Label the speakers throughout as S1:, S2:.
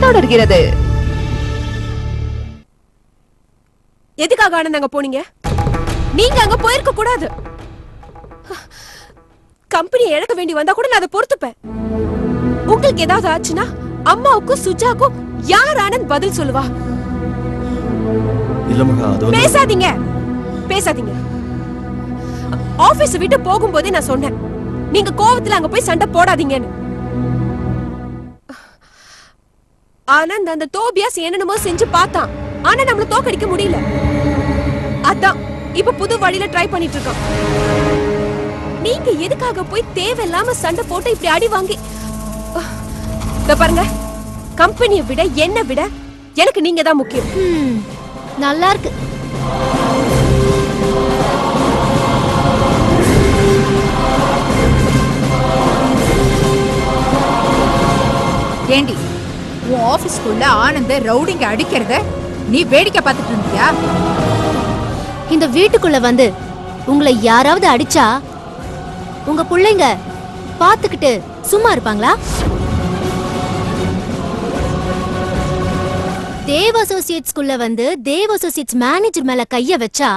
S1: தொடர்கிறது. எதுக்காக ஆனந்த் அங்க போனீங்க? நீங்க அங்க போயிருக்க கூடாது. கம்பெனி இழக்க வேண்டி வந்தா கூட நான் அதை பொறுத்துப்பேன். உங்களுக்கு ஏதாவது ஆச்சுன்னா அம்மாவுக்கும் சுஜாக்கும் யார் ஆனந்த் பதில் சொல்லுவா? பேசாதீங்க பேசாதீங்க. ஆபீஸ் விட்டு போகும்போதே நான் சொன்னேன், நீங்க கோவத்துல அங்க போய் சண்டை போடாதீங்கன்னு. ஆனந்த் அந்த தோபியாஸ் என்னென்னமோ செஞ்சு பார்த்தான், ஆனா நம்மள தோக்கடிக்க முடியல. அதான் இப்ப புது வழியில ட்ரை பண்ணிட்டு இருக்கோம். நீங்க எதுக்காக போய் தேவையில்லாம சண்டை போட்டு இப்படி அடி வாங்கி பாருங்க. கம்பெனியை விட என்ன விட எனக்கு நீங்க தான் முக்கியம்.
S2: நல்லா இருக்கு.
S3: ஏண்டி உன் ஆபீஸ்க்குள்ள ஆனந்த ரவுடிங்க அடிக்கிறத நீ வேடிக்கை பார்த்துட்டு இருந்தியா?
S2: இந்த வீட்டுக்குள்ள வந்து உங்களை யாராவது அடிச்சா உங்க பிள்ளைங்க பாத்துக்கிட்டு சும்மா இருப்பாங்களா? தேவ் அசோசியேட்ஸ்குள்ள வந்து தேவ் அசோசியேட்ஸ் மேனேஜர் மேல கைய வச்சா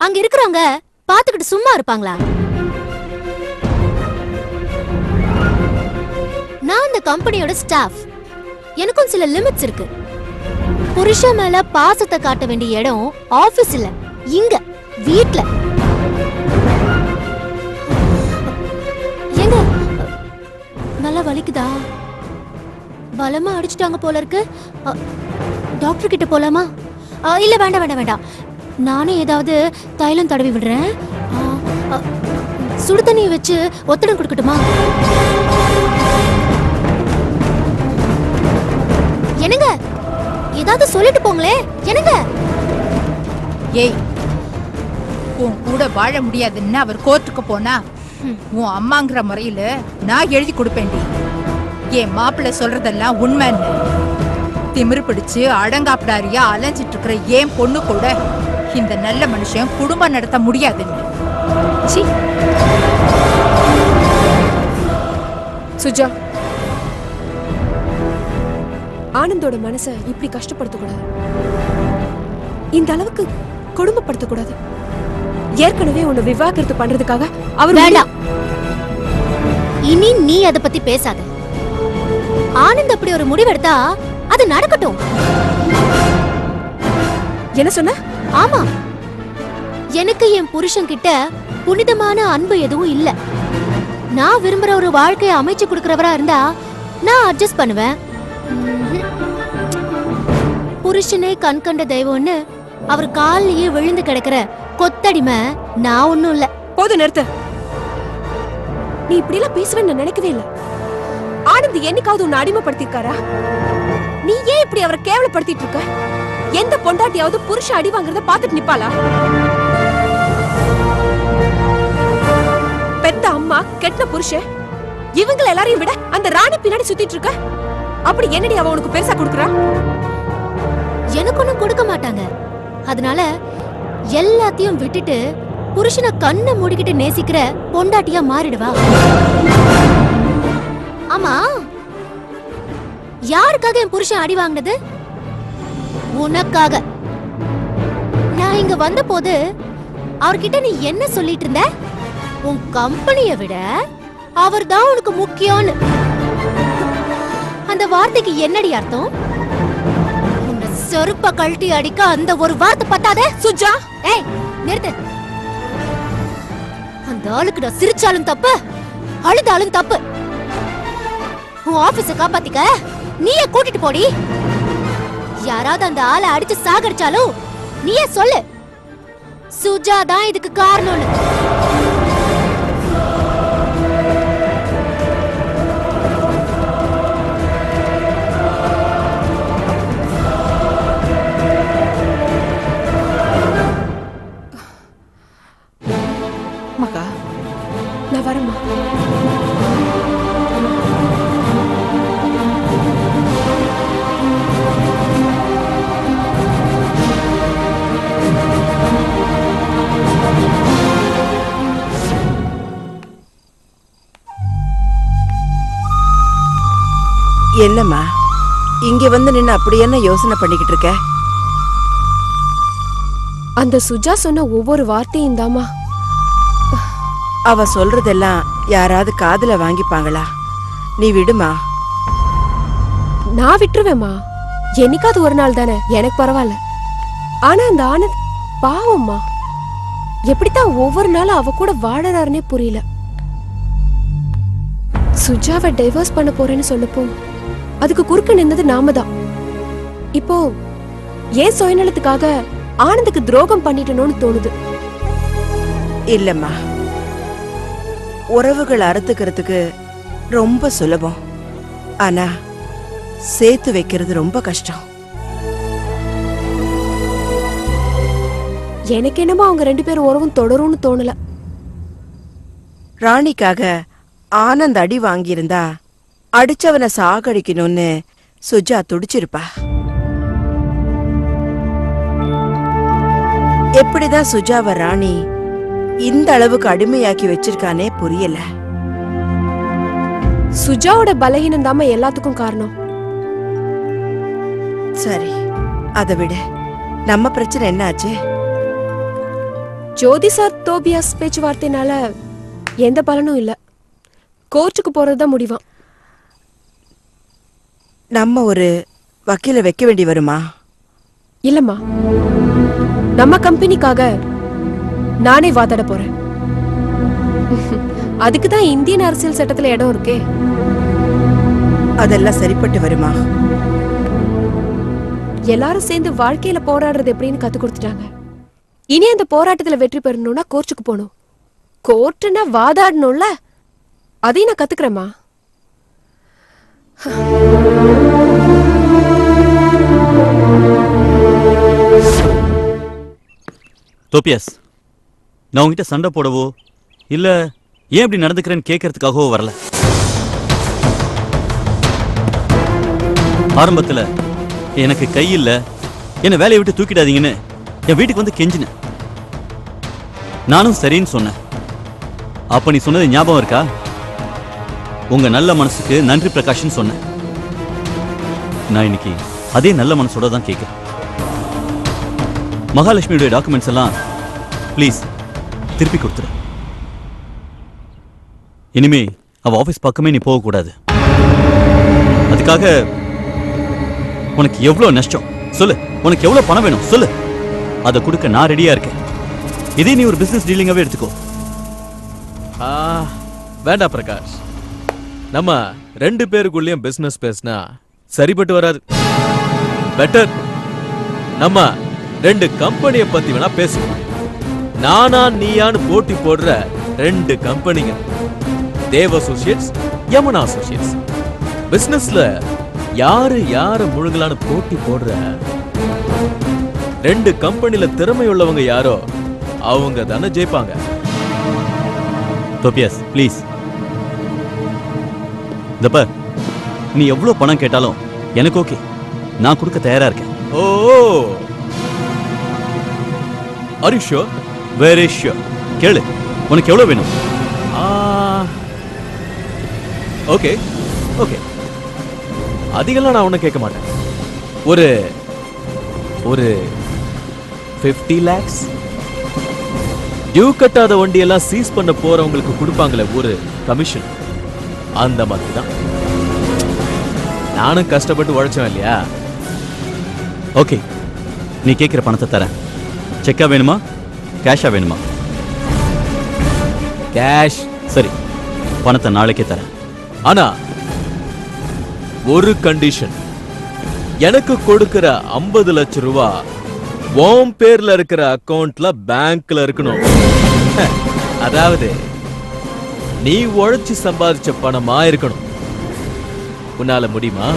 S2: அங்க இருக்கிறவங்க பாத்துக்கிட்டு சும்மா இருப்பாங்களா? நான் இந்த கம்பெனியோட ஸ்டாஃப், எனக்கும் சில லிமிட்ஸ் இருக்கு. புருஷன் மேல பாசத்தை காட்ட வேண்டிய இடம் ஆபீஸ் இல்ல, இங்க வீட்ல. எங்க நல்லா வலிக்குதா? பலமா அடிச்சுட்டாங்க போல இருக்கு. டாக்டர் கிட்ட போலாமா? இல்ல வேண்டாம் வேண்டாம் வேண்டாம், நானே ஏதாவது தைலம் தடவி விடுறேன். சுடு தண்ணியை வச்சு ஒத்தடம் கொடுக்கட்டுமா? என்னங்க ஏதாவது சொல்லிட்டு போங்களே. என்னங்க?
S3: ஏய், உன் கூட வாழ முடியாதுன்னு அவர் கோர்ட்டுக்கு போனா உன் அம்மாங்கிற முறையில நான் எழுதி கொடுப்பேன்டி. என் மாப்பிள்ள சொல்றதெல்லாம் உண்மைன்னு திமிரு பிடிச்சு அடங்காப்பிடாரியா அலைஞ்சிட்டு இருக்கிற ஏன் பொண்ணு கூட இந்த நல்ல மனுஷன் குடும்பம் நடத்த முடியாதுன்னு.
S1: சுஜா, ஆனந்தோட மனசை இப்படி கஷ்டப்படுத்தக்கூடாது, இந்த அளவுக்கு கொடுமைப்படுத்தக்கூடாது. ஏற்கனவே உன்னை விவாகரத்து பண்றதுக்காக அவர்
S2: வேண்டாம். இனி நீ அதை பத்தி பேசாத. ஆனந்த் அப்படி ஒரு முடிவெடுத்தா அது நடக்கட்டும்.
S1: என்ன சொன்ன?
S2: ஆமா, எனக்கு என் புருஷன் கிட்ட புனிதமான அன்பு எதுவும் இல்ல. நான் விரும்புற ஒரு வாழ்க்கையை அமைச்சு கொடுக்கறவரா இருந்தா நான் அட்ஜஸ்ட் பண்ணுவேன். புருஷனே கண் கண்ட தெய்வம்னு அவர் காலிலேயே விழுந்து கிடக்கிற கொத்தடிமை நான் ஒண்ணும் இல்ல.
S1: போது நிறுத்து. நீ இப்படி எல்லாம் பேசுவேன்னு நான் நினைக்கவே இல்ல. ஆனந்த் என்னைக்காவது உன்னை அடிமைப்படுத்திருக்காரா? நீ ஏன் இப்படி அவரை கேவலப்படுத்திட்டு இருக்க? எந்த பொண்டாட்டியாவது புருஷ அடி வாங்குறத பாத்துட்டு நிப்பாளா? பெத்த அம்மா, கெட்ட புருஷன், இவங்க எல்லாரையும் விட அந்த ராணி பின்னாடி சுத்திட்டு இருக்க. அப்படி என்னடி அவ உனக்கு பெருசா கொடுக்கறா?
S2: எனக்கு ஒண்ணும் கொடுக்க மாட்டாங்க. அதனால எல்லாத்தையும் விட்டுட்டு புருஷனை கண்ணை மூடிக்கிட்டு நேசிக்கிற பொண்டாட்டியா மாறிடுவா. ஆமா, யாருக்காக என் புருஷன் அடி வாங்கினது? உனக்காக. நான் இங்க வந்த போது அவர்கிட்ட நீ என்ன சொல்லிட்டு இருந்த? உன் கம்பெனியை விட அவர் தான் உனக்கு முக்கியம்னு. அந்த வார்த்தைக்கு என்னடி அர்த்தம்? செருப்ப கழட்டி அடிக்க அந்த ஒரு வார்த்தை பத்தாதே? சுஜா, ஏய் நிறுத்து. அந்த ஆளுக்கு நான் சிரிச்சாலும் தப்பு, அழுதாலும் தப்பு. உன் ஆபீஸ காப்பாத்திக்க நீயே கூட்டிட்டு போடி. யாராவது அந்த ஆளை அடிச்சு சாகடிச்சாலும் நீயே சொல்லு, சுஜா தான் இதுக்கு காரணம்னு.
S1: மகா, நான் வரேம்மா.
S4: என்னம்மா இங்க வந்து நின்னு அப்படி என்ன யோசனை பண்ணிக்கிட்டு இருக்க?
S1: அந்த சுஜா சொன்ன ஒவ்வொரு வார்த்தையும் தாமா.
S4: அவ சொல்றதெல்லாம் யாராவது காதுல வாங்கிப்பாங்களா? நீ விடுமா.
S1: நான் விட்டுருவேம்மா. என்னைக்காவது ஒரு நாள் தானே, எனக்கு பரவாயில்ல. ஆனா அந்த ஆனந்த் பாவம்மா, எப்படித்தான் ஒவ்வொரு நாளும் அவ கூட வாழறாருன்னே புரியல. சுஜாவை டைவர்ஸ் பண்ண போறேன்னு சொன்னப்போ அதுக்கு குறுக்க நின்னது நாம தான். இப்போ ஏன் சுயநலத்துக்காக ஆனந்துக்கு துரோகம் பண்ணிட்டனோன்னு தோணுது.
S4: இல்லம்மா, உறவுகள் அறுத்துக்கிறதுக்கு ரொம்ப சுலபம். ஆனா சேர்த்து வைக்கிறது ரொம்ப கஷ்டம்.
S1: எனக்கு என்னமோ அவங்க 2 பேரும் உறவும் தொடரும்னு தோணல.
S4: ராணிக்காக ஆனந்த் அடி வாங்கியிருந்தா அடிச்சவனை சாகடிக்கணும்னு சுஜா துடிச்சிருப்பா. எப்படிதான் சுஜாவை ராணி இந்த அளவுக்கு அடிமையாக்கி வச்சிருக்கானே புரியல.
S1: சுஜாவோட பலகீனம் தாம எல்லாத்துக்கும் காரணம்.
S4: சரி, அதை விட நம்ம பிரச்சனை என்ன ஆச்சு?
S1: ஜோதி சார் தோபியாஸ் பேச்சுவார்த்தைனால எந்த பலனும் இல்ல. கோர்ட்டுக்கு போறதுதான் முடிவாம்.
S4: நம்ம ஒரு வக்கீல வைக்க வேண்டி வருமா?
S1: இல்லம்மா, நம்ம கம்பெனிக்காக நானே வாதாட போறேன். அதுக்குதான் இந்தியன் அரசியல் சட்டத்துல இடம் இருக்கே.
S4: அதெல்லாம் சரிப்பட்டு வருமா?
S1: எல்லாரும் சேர்ந்து வாழ்க்கையில போராடுறது எப்படின்னு கத்து கொடுத்துட்டாங்க. இனி அந்த போராட்டத்துல வெற்றி பெறணும்னா கோர்ட்டுக்கு போகணும். கோர்ட்டுனா வாதாடணும்ல, அதையும் நான் கத்துக்கிறேம்மா.
S5: தோபியாஸ், நான் உங்ககிட்ட சண்டை போடவோ இல்ல ஏன் இப்படி நடந்துக்கிறேன்னு கேட்கறதுக்காகவோ வரல. ஆரம்பத்துல எனக்கு கை இல்ல, என்ன வேலையை விட்டு தூக்கிடாதீங்கன்னு என் வீட்டுக்கு வந்து கெஞ்சினேன். நானும் சரின்னு சொன்னேன். அப்ப நீ சொன்னது ஞாபகம் இருக்கா? உங்க நல்ல மனசுக்கு நன்றி பிரகாஷ்னு சொன்னேன். நான் இன்னைக்கு அதே நல்ல மனசோட தான் கேட்கிறேன். மகாலட்சுமியுடைய டாக்குமெண்ட்ஸ் எல்லாம் ப்ளீஸ் திருப்பி கொடுத்துரு. இனிமே அவ ஆபீஸ் பக்கமே நீ போகக்கூடாது. அதுக்காக உனக்கு எவ்வளவு நஷ்டம் சொல்லு, உனக்கு எவ்வளவு பணம் வேணும் சொல்லு, அதை கொடுக்க நான் ரெடியா இருக்கேன். இதே நீ ஒரு பிசினஸ் டீலிங்காவே எடுத்துக்கோ.
S6: வேண்டாம் பிரகாஷ், நம்ம 2 பேருக்குள்ளேயும் பிசினஸ் பேசினா சரிப்பட்டு வராது. பெட்டர் நம்ம 2 கம்பெனியை பத்தி வேணா பேசுவோம். நானா நீயான்னு போட்டி போடுற 2 கம்பெனிங்க, தேவ் அசோசியேட்ஸ், யமுனா அசோசியேட்ஸ். பிசினஸ்ல யார முழுங்கலான்னு போட்டி போடுற 2 கம்பெனில திறமை உள்ளவங்க யாரோ அவங்க தானே ஜெயிப்பாங்க.
S5: தோபியாஸ் ப்ளீஸ், இந்த பார், நீ எவ்வளவு பணம் கேட்டாலும் எனக்கு ஓகே, நான் கொடுக்க தயாரா இருக்கேன்.
S6: Oh, are you sure?
S5: Very sure. கேளு, உனக்கு எவ்வளவு வேணும்?
S6: ஓகே ஓகே, அதிகம்லாம் நான் ஒன்றும் கேட்க மாட்டேன். ஒரு 50 lakhs. டியூ கட்டாத வண்டியெல்லாம் சீஸ் பண்ண போறவங்களுக்கு கொடுப்பாங்களே ஒரு கமிஷன், அந்த மாதிரி தான். நானும் கஷ்டப்பட்டு உழைச்சேன் இல்லையா?
S5: ஓகே, நீ கேட்கிற பணத்தை தரேன். செக்கா வேணுமா கேஷா வேணுமா?
S6: கேஷ்.
S5: சரி, பணத்தை நாளைக்கே தரேன்.
S6: ஆனா ஒரு கண்டிஷன், எனக்கு கொடுக்கிற 50 லட்சம் ரூபாய் உன் பேர்ல இருக்கிற அக்கவுண்ட்ல பேங்க்ல இருக்கணும். அதாவது நீ உழைச்சு சம்பாதிச்ச பணமா இருக்கணும். உன்னால முடியுமா?